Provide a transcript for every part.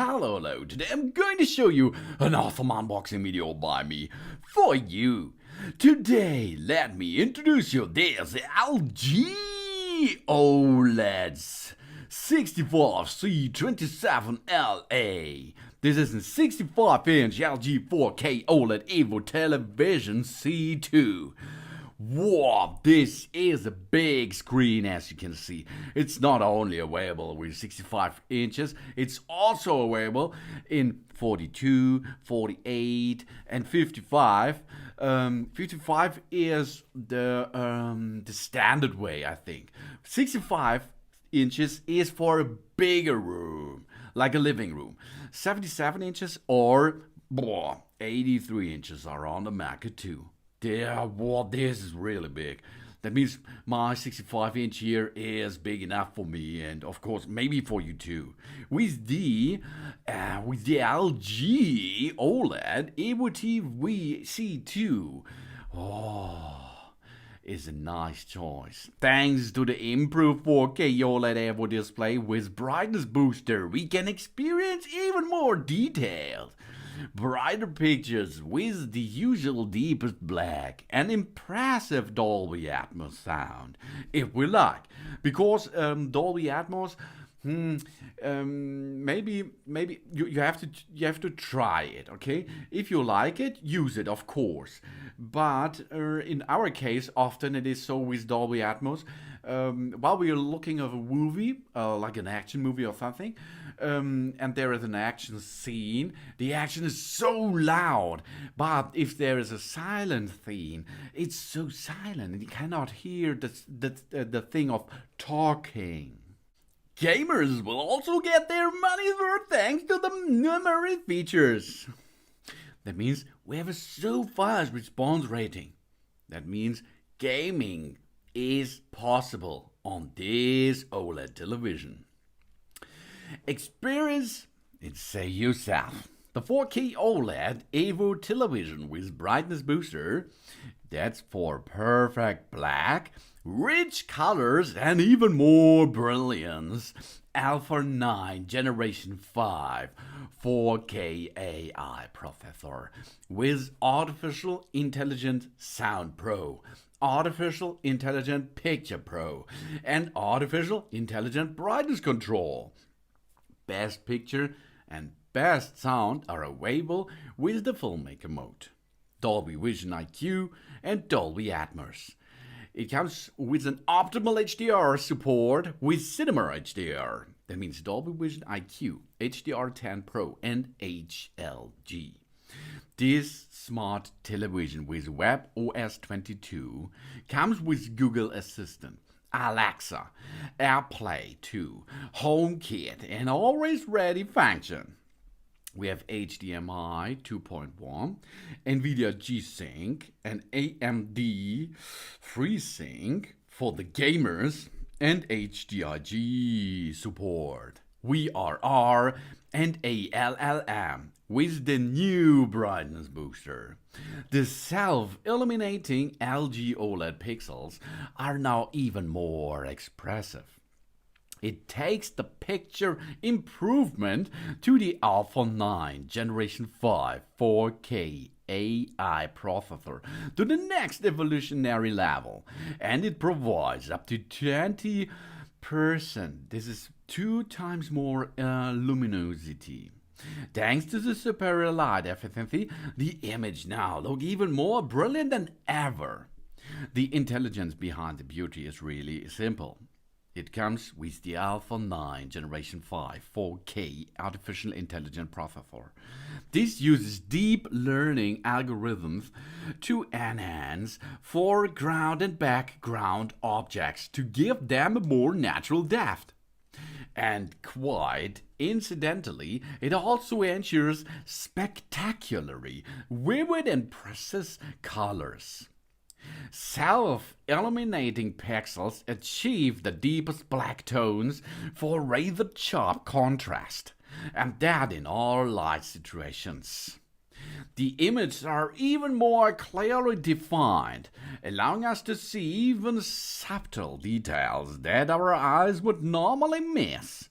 Hello, today I'm going to show you an awesome unboxing video by me for you. Today, let me introduce you this LG OLED65C27LA. This is a 65-inch LG 4K OLED Evo television C2. Wow, this is a big screen, as you can see. It's not only available with 65 inches, it's also available in 42, 48, and 55. 55 is the standard way, I think. 65 inches is for a bigger room, like a living room. 77 inches or 83 inches are on the market too. Yeah, wow, this is really big. That means my 65-inch here is big enough for me, and of course, maybe for you too. With the LG OLED Evo TV C2, is a nice choice. Thanks to the improved 4K OLED Evo display with brightness booster, we can experience even more details. Brighter pictures with the usual deepest black and impressive Dolby Atmos sound, if we like. Because Dolby Atmos, maybe you have to try it, okay? If you like it, use it, of course. But in our case, often it is so with Dolby Atmos. While we are looking at a movie, like an action movie or something, and there is an action scene, the action is so loud. But if there is a silent scene, it's so silent and you cannot hear the thing of talking. Gamers will also get their money's worth thanks to the memory features. That means we have a so fast response rating. That means gaming is possible on this OLED television. Experience it, say yourself. The 4K OLED Evo television with brightness booster, that's for perfect black, rich colors, and even more brilliance. Alpha 9 Generation 5 4K AI processor with Artificial Intelligent Sound Pro, Artificial Intelligent Picture Pro, and Artificial Intelligent Brightness Control. Best picture and best sound are available with the Filmmaker mode, Dolby Vision IQ, and Dolby Atmos. It comes with an optimal HDR support with Cinema HDR. That means Dolby Vision IQ, HDR10 Pro, and HLG. This smart television with WebOS 22 comes with Google Assistant, Alexa, AirPlay 2, HomeKit, and Always Ready function. We have HDMI 2.1, NVIDIA G-SYNC, and AMD FreeSync for the gamers, and HGiG support, VRR, and ALLM with the new brightness booster. The self-illuminating LG OLED pixels are now even more expressive. It takes the picture improvement to the Alpha 9 Generation 5 4K AI processor to the next evolutionary level, and it provides up to 20%. This is 2 times more luminosity. Thanks to the superior light efficiency, the image now looks even more brilliant than ever. The intelligence behind the beauty is really simple. It comes with the Alpha 9 Generation 5 4K Artificial Intelligent Processor. This uses deep learning algorithms to enhance foreground and background objects to give them a more natural depth. And quite incidentally, it also ensures spectacularly vivid and precise colors. Self-illuminating pixels achieve the deepest black tones for razor-sharp contrast, and that in all light situations. The images are even more clearly defined, allowing us to see even subtle details that our eyes would normally miss.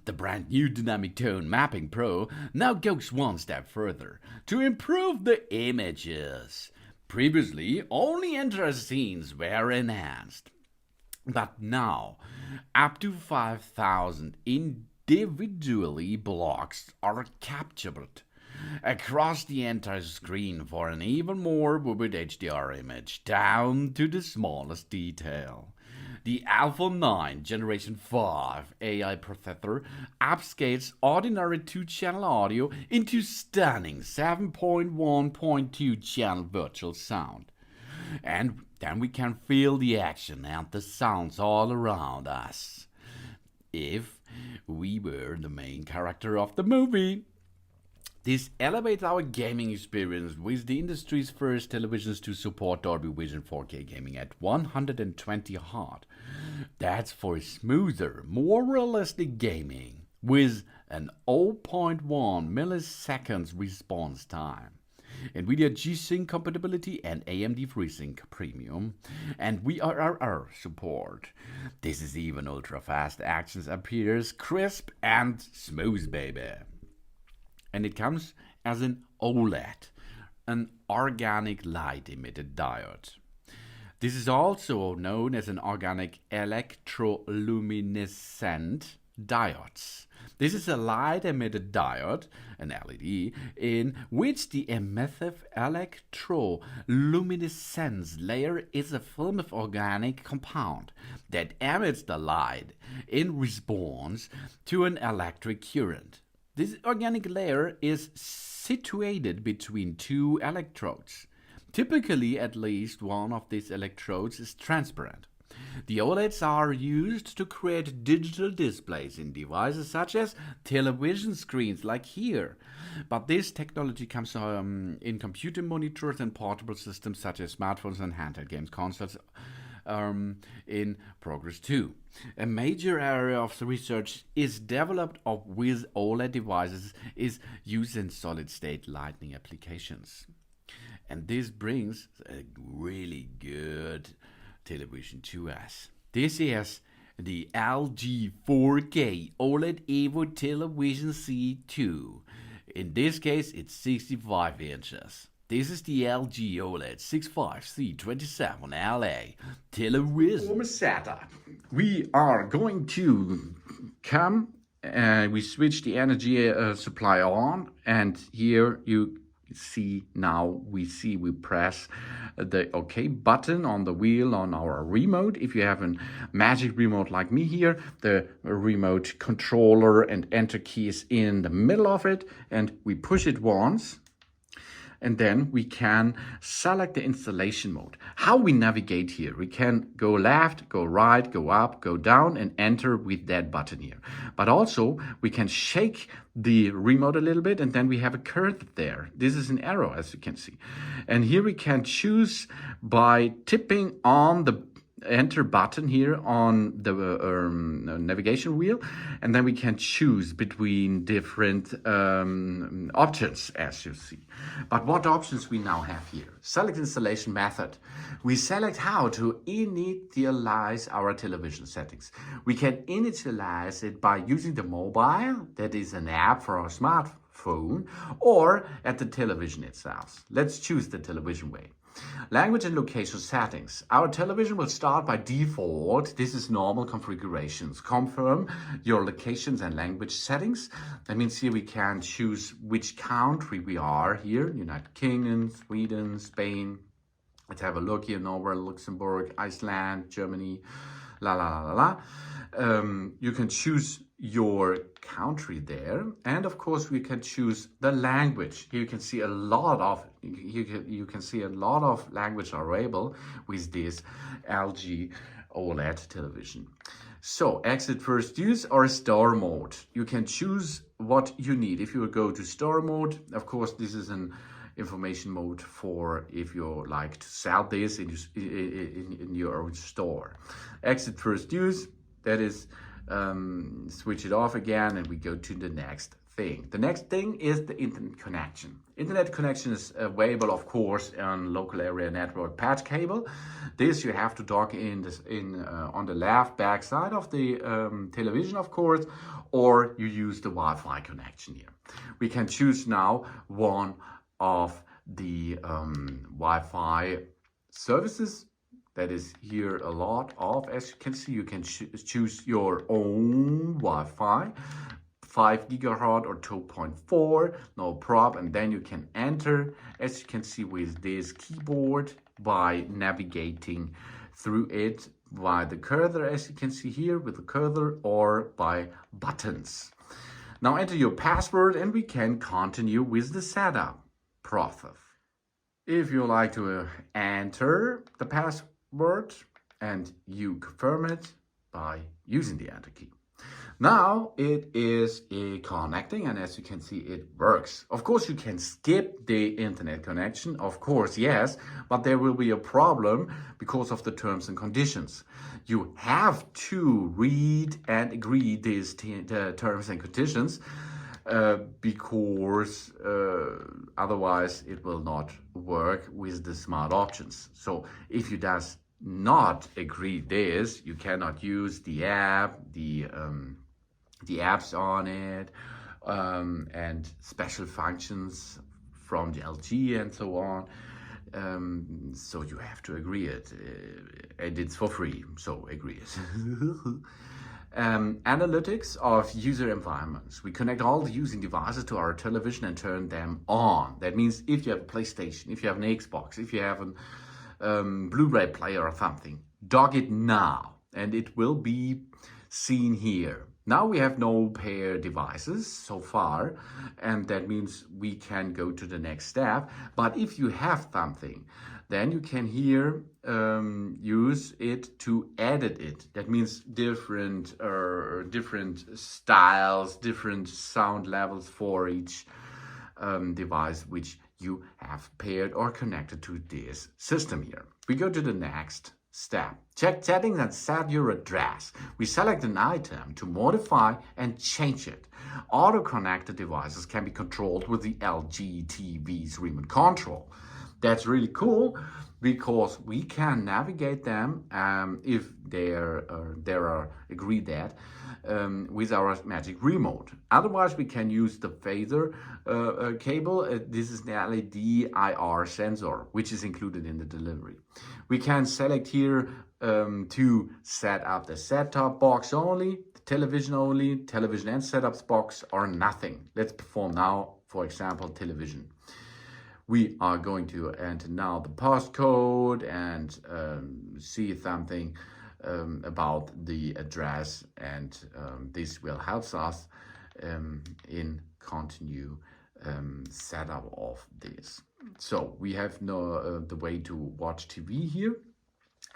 The brand new Dynamic Tone Mapping Pro now goes one step further to improve the images. Previously, only interest scenes were enhanced. But now, up to 5,000 individually blocks are captured across the entire screen for an even more vivid HDR image, down to the smallest detail. The Alpha 9 Generation 5 AI processor upscales ordinary 2-channel audio into stunning 7.1.2 channel virtual sound. And then we can feel the action and the sounds all around us, if we were the main character of the movie. This elevates our gaming experience with the industry's first televisions to support Dolby Vision 4K gaming at 120 Hz. That's for smoother, more realistic gaming with an 0.1 milliseconds response time, NVIDIA G-SYNC compatibility and AMD FreeSync Premium, and VRR support. This is even ultra-fast actions appears crisp and smooth, baby. And it comes as an OLED, an organic light emitted diode. This is also known as an organic electroluminescent diodes. This is a light emitted diode, an LED, in which the emissive electroluminescence layer is a film of organic compound that emits the light in response to an electric current. This organic layer is situated between two electrodes. Typically, at least one of these electrodes is transparent. The OLEDs are used to create digital displays in devices such as television screens, like here. But this technology comes in computer monitors and portable systems such as smartphones and handheld games consoles. In progress too. A major area of the research is developed with OLED devices is used in solid-state lighting applications. And this brings a really good television to us. This is the LG 4K OLED Evo Television C2. In this case, it's 65 inches. This is the LG OLED65C27LA television setup. We are going to come and we switch the energy supply on, and here you see now we press the OK button on the wheel on our remote. If you have a magic remote like me here, the remote controller and enter key is in the middle of it, and we push it once. And then we can select the installation mode. How we navigate here, we can go left, go right, go up, go down, and enter with that button here. But also we can shake the remote a little bit, and then we have a curve there. This is an arrow, as you can see. And here we can choose by tipping on the enter button here on the navigation wheel, and then we can choose between different options, as you see. But what options we now have here? Select installation method. We select how to initialize our television settings. We can initialize it by using the mobile, that is an app for our smartphone, or at the television itself. Let's choose the television way. Language and location settings. Our television will start by default. This is normal configurations. Confirm your locations and language settings. That means here we can choose which country we are here. United Kingdom, Sweden, Spain. Let's have a look here. Norway, Luxembourg, Iceland, Germany, you can choose your country there, and of course we can choose the language. Here you can see a lot of language are available with this LG OLED television. So exit first use or store mode. You can choose what you need. If you go to store mode, of course this is an information mode for if you like to sell this in your own store. Exit first use, that is switch it off again, and we go to the next thing. The next thing is the internet connection. Internet connection is available, of course, on local area network patch cable. This you have to dock on the left back side of the television, of course, or you use the Wi-Fi connection here. We can choose now one of the Wi-Fi services. That is here a lot of, as you can see, you can choose your own Wi-Fi, 5 gigahertz or 2.4, no problem. And then you can enter, as you can see, with this keyboard by navigating through it by the cursor, as you can see here with the cursor, or by buttons. Now enter your password and we can continue with the setup process. If you like to enter the password and you confirm it by using the enter key. Now it is connecting, and as you can see, it works. Of course, you can skip the internet connection, of course, yes, but there will be a problem because of the terms and conditions. You have to read and agree these terms and conditions because otherwise it will not work with the smart options. So if you does not agree this, you cannot use the app, the apps on it, and special functions from the LG and so on. So you have to agree it, and it's for free, so agree it. Analytics of user environments. We connect all the using devices to our television and turn them on. That means if you have a PlayStation, if you have an Xbox, if you have a Blu-ray player or something, dock it now, and it will be seen here. Now we have no pair devices so far, and that means we can go to the next step. But if you have something, then you can here use it to edit it. That means different styles, different sound levels for each device which you have paired or connected to this system here. We go to the next step. Check settings and set your address. We select an item to modify and change it. Auto-connected devices can be controlled with the LG TV's remote control. That's really cool because we can navigate them if they are agreed that with our magic remote. Otherwise, we can use the phaser cable. This is the LED IR sensor, which is included in the delivery. We can select here to set up the set-top box only, the television only, television and setup box, or nothing. Let's perform now, for example, television. We are going to enter now the postcode and see something about the address, and this will help us in continue setup of this. So we have the way to watch TV here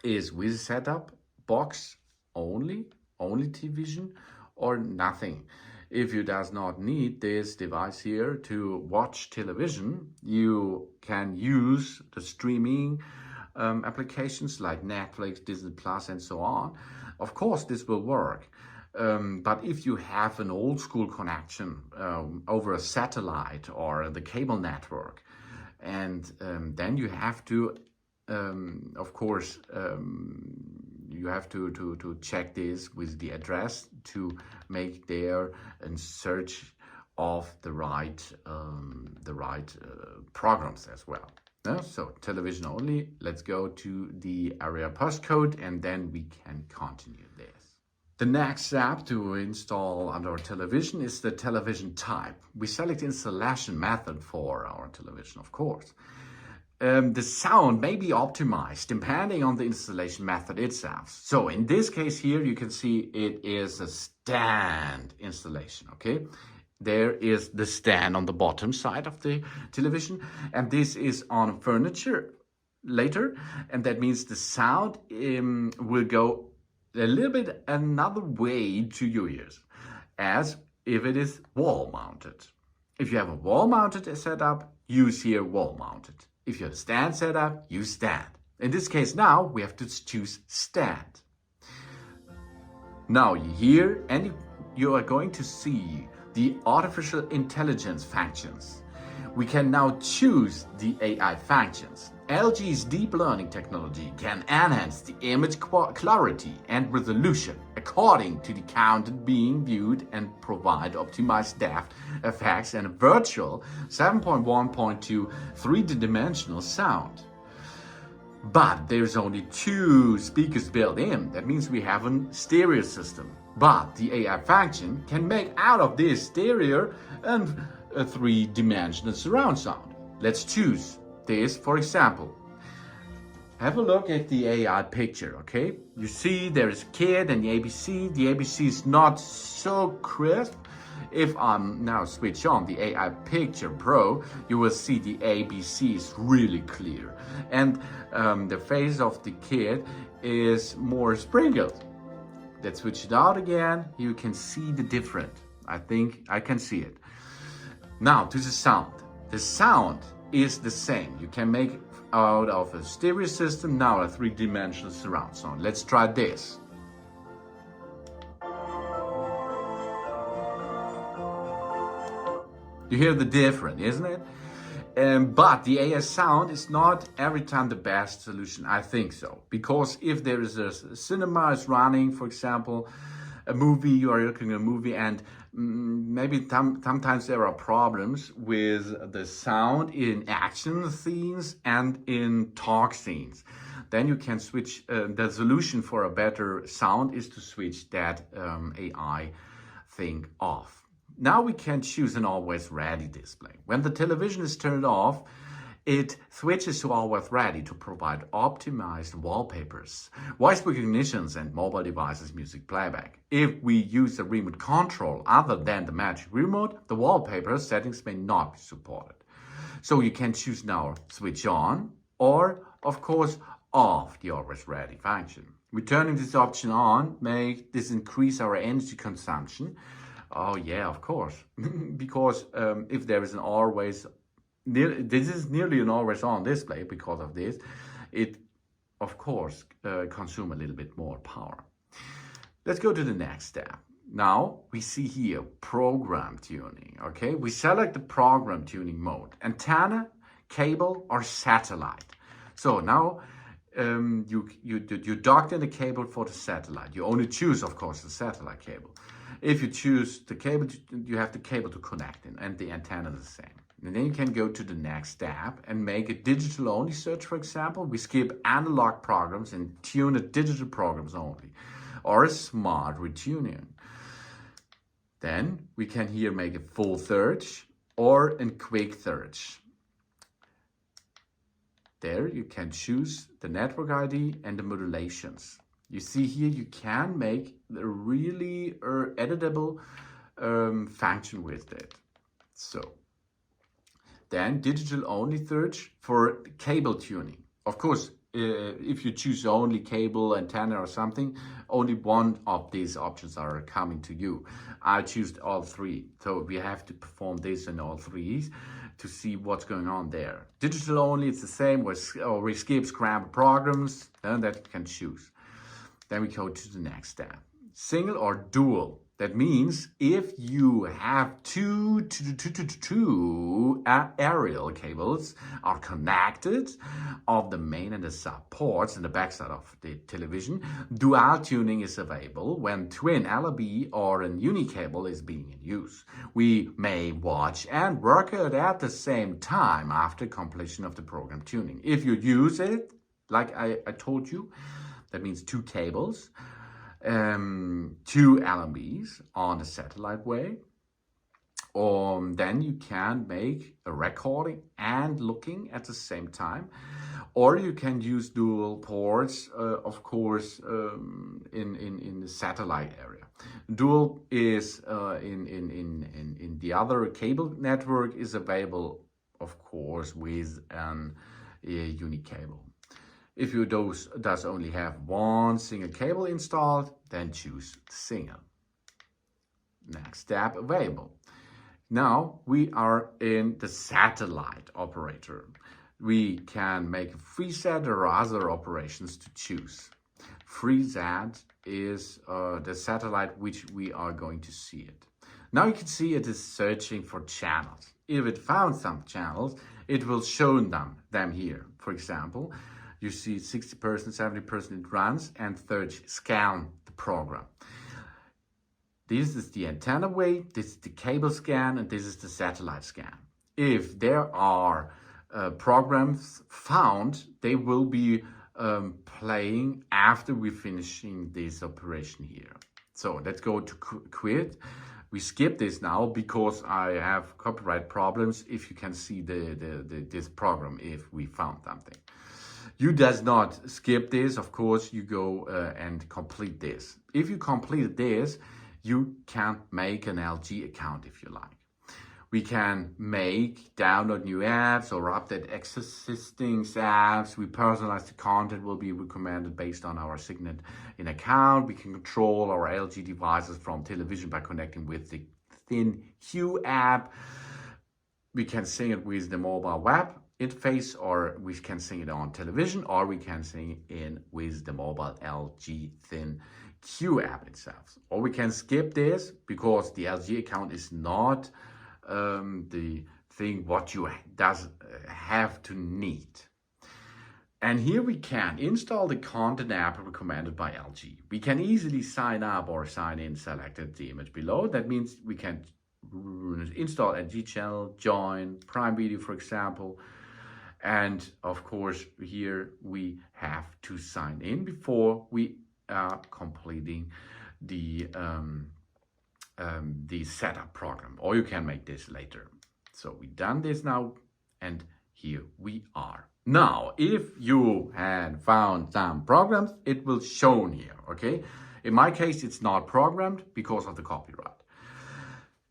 is with setup box only television or nothing. If you does not need this device here to watch television, you can use the streaming applications like Netflix, Disney Plus, and so on. Of course, this will work. But if you have an old school connection over a satellite or the cable network, and then you have to, of course, you have to check this with the address to make there a search of the right programs as well. So television only. Let's go to the area postcode and then we can continue this. The next step to install on our television is the television type. We select installation method for our television, of course. The sound may be optimized depending on the installation method itself. So in this case here, you can see it is a stand installation, okay? There is the stand on the bottom side of the television, and this is on furniture later, and that means the sound will go a little bit another way to your ears, as if it is wall mounted. If you have a wall mounted setup, use here wall mounted. If you have a stand setup, use stand. In this case now, we have to choose stand. Now you hear and you are going to see the artificial intelligence functions. We can now choose the AI functions. LG's deep learning technology can enhance the image clarity and resolution according to the content being viewed and provide optimized depth effects and a virtual 7.1.2 3D-dimensional sound. But there's only 2 speakers built in. That means we have a stereo system. But the AI function can make out of this stereo and a 3D surround sound. Let's choose this, for example. Have a look at the AI picture, okay? You see there is a kid and the ABC. The ABC is not so crisp. If I'm now switch on the AI Picture Pro, you will see the ABC is really clear. And the face of the kid is more sprinkled. Let's switch it out again. You can see the difference. I think I can see it. Now to the sound. The sound is the same. You can make out of a stereo system now a 3D surround sound. Let's try this. You hear the difference, isn't it? But the AI sound is not every time the best solution. I think so. Because if there is a cinema is running, for example, a movie, you are looking at a movie and maybe sometimes there are problems with the sound in action scenes and in talk scenes. Then you can switch, the solution for a better sound is to switch that AI thing off. Now we can choose an always ready display. When the television is turned off, it switches to always ready to provide optimized wallpapers, voice recognitions and mobile devices music playback. If we use a remote control other than the magic remote, the wallpaper settings may not be supported. So you can choose now switch on or of course off the always ready function. Returning this option on make this increase our energy consumption. Oh yeah, of course, because if there is an always, this is nearly an always on display because of this, it of course consumes a little bit more power. Let's go to the next step. Now we see here program tuning, okay? We select the program tuning mode, antenna, cable or satellite. So now you docked in the cable for the satellite. You only choose, of course, the satellite cable. If you choose the cable, you have the cable to connect in, and the antenna is the same. And then you can go to the next step and make a digital-only search, for example. We skip analog programs and tune the digital programs only, or a smart retuning. Then we can here make a full search or a quick search. There you can choose the network ID and the modulations. You see here you can make a really editable function with it. So then digital only search for cable tuning. Of course, if you choose only cable, antenna or something, only one of these options are coming to you. I choose all 3. So we have to perform this in all 3 to see what's going on there. Digital only, it's the same, or we skip scrambled programs, and that you can choose. Then we go to the next step. Single or dual. That means if you have two aerial cables are connected of the main and the sub ports in the backside of the television, dual tuning is available when twin LB or a uni cable is being in use. We may watch and work it at the same time after completion of the program tuning. If you use it, like I told you, that means 2 cables, 2 LMBs on a satellite way. Then you can make a recording and looking at the same time. Or you can use dual ports, of course, in the satellite area. Dual is in the other cable network is available, of course, with a unique cable. If you does only have one single cable installed, then choose single. Next step, available. Now we are in the satellite operator. We can make a FreeSat or other operations to choose. FreeSat is the satellite which we are going to see it. Now you can see it is searching for channels. If it found some channels, it will show them here. For example, you see 60%, 70% it runs, and 30 scan the program. This is the antenna weight, this is the cable scan, and this is the satellite scan. If there are programs found, they will be playing after we're finishing this operation here. So let's go to quit. We skip this now because I have copyright problems if you can see this program if we found something. You does not skip this, of course, you go and complete this. If you complete this, you can make an LG account if you like. We can download new apps or update existing apps. We personalize the content will be recommended based on our signed in account. We can control our LG devices from television by connecting with the Thin Hue app. We can sync it with the mobile web interface, or we can sync it on television, or we can sync in with the mobile LG Thin Hue app itself. Or we can skip this because the LG account is not the thing what you have to need. And here we can install the content app recommended by LG. We can easily sign up or sign in, selected the image below. That means we can install LG channel, join Prime Video, for example. And of course, here we have to sign in before we are completing the setup program, or you can make this later. So we done this now, and here we are. Now, if you had found some programs, it will shown here, okay? In my case, it's not programmed because of the copyright.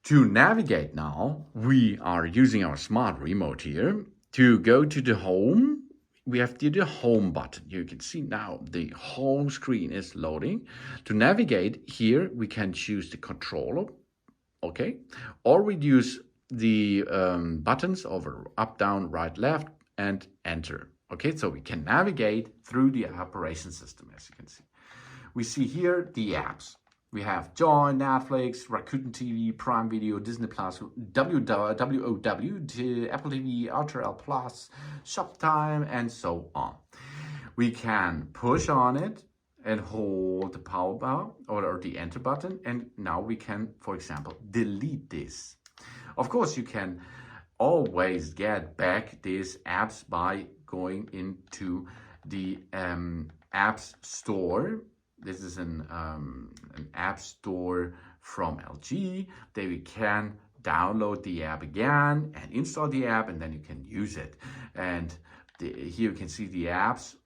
To navigate now, we are using our smart remote here. To go to the home, we have the home button. You can see now the home screen is loading. To navigate here, we can choose the controller, okay? Or we use the buttons over up, down, right, left, and enter. Okay, so we can navigate through the operation system, as you can see. We see here the apps. We have Join, Netflix, Rakuten TV, Prime Video, Disney Plus, WOW, Apple TV, RTL Plus, Shoptime, and so on. We can push on it and hold the power bar or the enter button, and now we can, for example, delete this. Of course, you can always get back these apps by going into the apps store. This is an app store from LG. There we can download the app again and install the app, and then you can use it. And here you can see the apps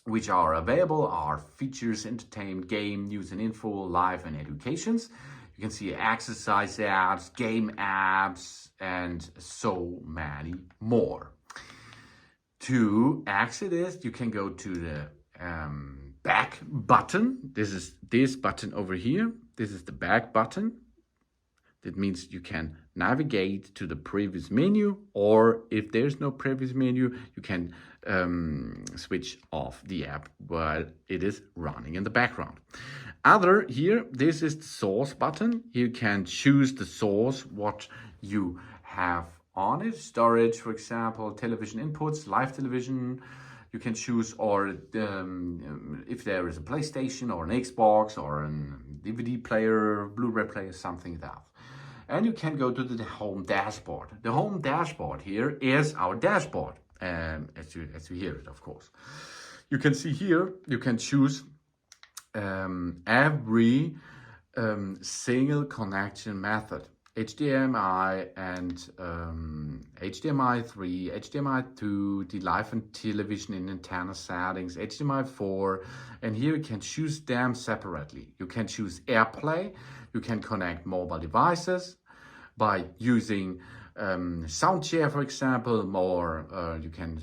which are available are features, entertainment, game, news and info, live and educations. You can see exercise apps, game apps, and so many more. To exit this, you can go to the back button. This is this button over here. This is the back button. That means you can navigate to the previous menu, or if there's no previous menu, you can switch off the app while it is running in the background. Other here, this is the source button. You can choose the source, what you have on it. Storage, for example, television inputs, live television. You can choose, or if there is a PlayStation or an Xbox or a DVD player, Blu-ray player, something like that. And you can go to the home dashboard. The home dashboard here is our dashboard, as you hear it, of course. You can see here, you can choose every single connection method. HDMI and HDMI 3, HDMI 2, the live and television in antenna settings, HDMI 4, and here you can choose them separately. You can choose AirPlay, you can connect mobile devices by using sound share, for example, or you can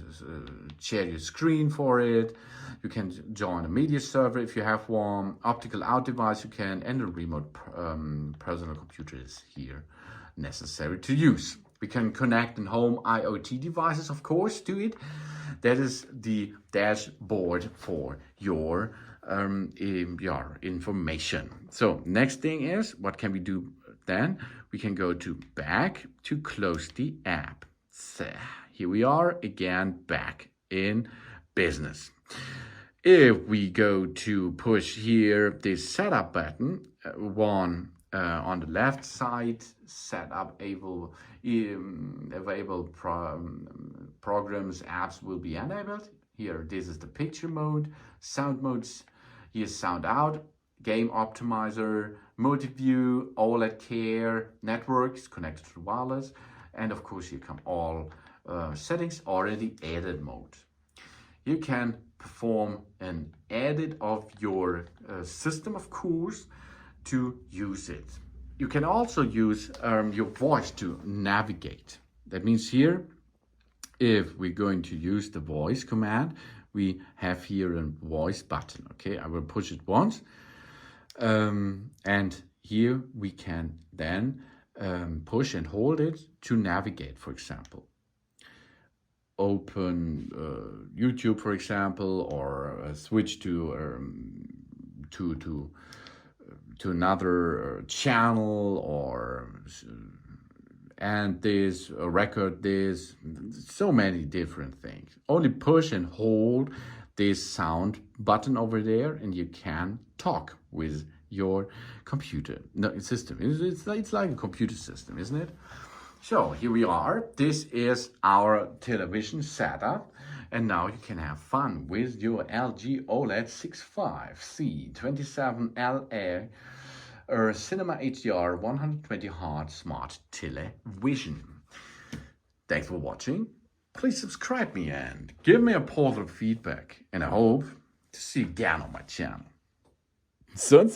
share your screen for it. You can join a media server if you have one, optical out device you can, and a remote personal computer is here necessary to use. We can connect in home IoT devices, of course, to it. That is the dashboard for your information. So next thing is, what can we do Then we can go to back to close the app. So here we are again back in business. If we go to push here this setup button, one on the left side, setup available programs, apps will be enabled. Here, this is the picture mode, sound modes. Here's sound out, game optimizer, multi-view, OLED care, networks connected to wireless, and of course here come all settings already edit mode. You can perform an edit of your system, of course, to use it. You can also use your voice to navigate. That means here, if we're going to use the voice command, we have here a voice button. Okay, I will push it once. And here we can then push and hold it to navigate, for example. Open YouTube, for example, or switch to another channel, or and this, record this, so many different things. Only push and hold this sound button over there and you can talk with your computer system. It's like a computer system, isn't it? So here we are. This is our television setup. And now you can have fun with your LG OLED65C27LA Cinema HDR 120Hz Smart Television. Thanks for watching. Please subscribe me and give me a positive feedback. And I hope to see you again on my channel. Sun.